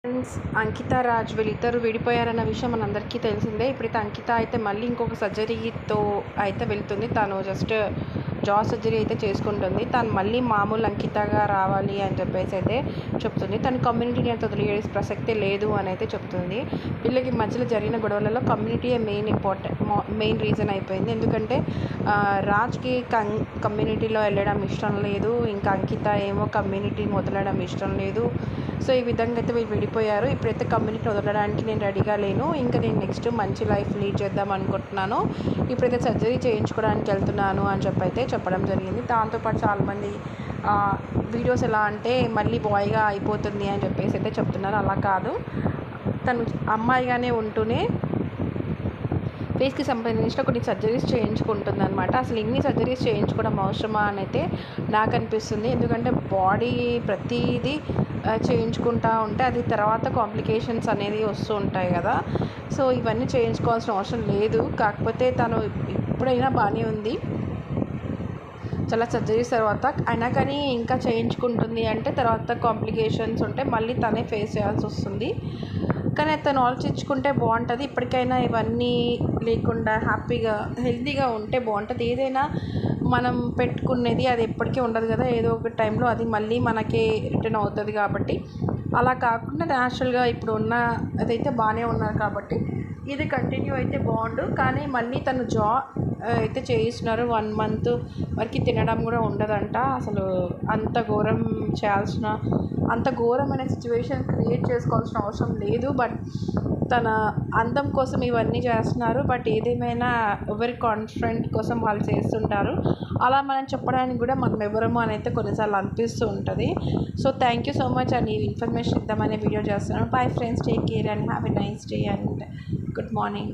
Friends, అంకిత రాజ్ వీళ్ళిద్దరు విడిపోయారన్న విషయం మనందరికీ తెలిసిందే. ఇప్పుడైతే అంకిత అయితే మళ్ళీ ఇంకొక సర్జరీతో అయితే వెళ్తుంది. తను జస్ట్ జా సర్జరీ అయితే చేసుకుంటుంది. తను మళ్ళీ మామూలు అంకితగా రావాలి అని చెప్పేసి అయితే చెప్తుంది. తన కమ్యూనిటీని అంత వదిలేసే ప్రసక్తే లేదు అని అయితే చెప్తుంది. వీళ్ళకి మధ్యలో జరిగిన గొడవలలో కమ్యూనిటీయే మెయిన్ రీజన్ అయిపోయింది. ఎందుకంటే రాజ్కి కమ్యూనిటీలో వెళ్ళడం ఇష్టం లేదు, ఇంకా అంకిత ఏమో కమ్యూనిటీని వదలడం ఇష్టం లేదు. సో ఈ విధంగా అయితే వీళ్ళు విడిపోయారు. ఇప్పుడైతే కమ్యూనిటీ వదలడానికి నేను రెడీగా లేను, ఇంకా నేను నెక్స్ట్ మంచి లైఫ్ లీడ్ చేద్దాం అనుకుంటున్నాను, ఇప్పుడైతే సర్జరీ చేయించుకోవడానికి వెళ్తున్నాను అని అయితే చెప్పడం జరిగింది. దాంతోపాటు చాలామంది వీడియోస్ ఎలా అంటే మళ్ళీ బాయ్గా అయిపోతుంది అని చెప్పేసి అయితే చెప్తున్నారు. అలా కాదు, తను అమ్మాయిగానే ఉంటూనే ఫేస్కి సంబంధించిన కొన్ని సర్జరీస్ చేయించుకుంటుంది అనమాట. అసలు ఇన్ని సర్జరీస్ చేయించుకోవడం అవసరమా అని అయితే నాకు అనిపిస్తుంది. ఎందుకంటే బాడీ ప్రతిదీ చేయించుకుంటూ ఉంటే అది తర్వాత కాంప్లికేషన్స్ అనేది వస్తూ ఉంటాయి కదా. సో ఇవన్నీ చేయించుకోవాల్సిన అవసరం లేదు. కాకపోతే తను ఇప్పుడైనా బాగానే ఉంది, చాలా సర్జరీస్ తర్వాత అయినా కానీ ఇంకా చేయించుకుంటుంది అంటే తర్వాత కాంప్లికేషన్స్ ఉంటే మళ్ళీ తనే ఫేస్ చేయాల్సి వస్తుంది. కానీ తను ఆలోచించుకుంటే బాగుంటుంది. ఇప్పటికైనా ఇవన్నీ లేకుండా హ్యాపీగా హెల్తీగా ఉంటే బాగుంటుంది. ఏదైనా మనం పెట్టుకునేది అది ఎప్పటికీ ఉండదు కదా, ఏదో ఒక టైంలో అది మళ్ళీ మనకే రిటర్న్ అవుతుంది. కాబట్టి అలా కాకుండా న్యాచురల్గా ఇప్పుడు ఉన్న అదైతే బాగానే ఉన్నారు కాబట్టి ఇది కంటిన్యూ అయితే బాగుండు. కానీ మళ్ళీ తను అయితే చేయిస్తున్నారు. 1 month వరకు తినడం కూడా ఉండదంట. అసలు అంత ఘోరమైన సిచ్యువేషన్ క్రియేట్ చేసుకోవాల్సిన అవసరం లేదు. బట్ తన అందం కోసం ఇవన్నీ చేస్తున్నారు. బట్ ఏదేమైనా ఎవరి కాన్ఫిడెంట్ కోసం వాళ్ళు చేస్తుంటారు. అలా మనం చెప్పడానికి కూడా మనం ఎవరము అని అయితే కొన్నిసార్లు అనిపిస్తూ ఉంటుంది. So thank you so much and ఈ ఇన్ఫర్మేషన్ ఇద్దామనే వీడియో చేస్తున్నాను. Bye friends, take care and have a nice day and good morning.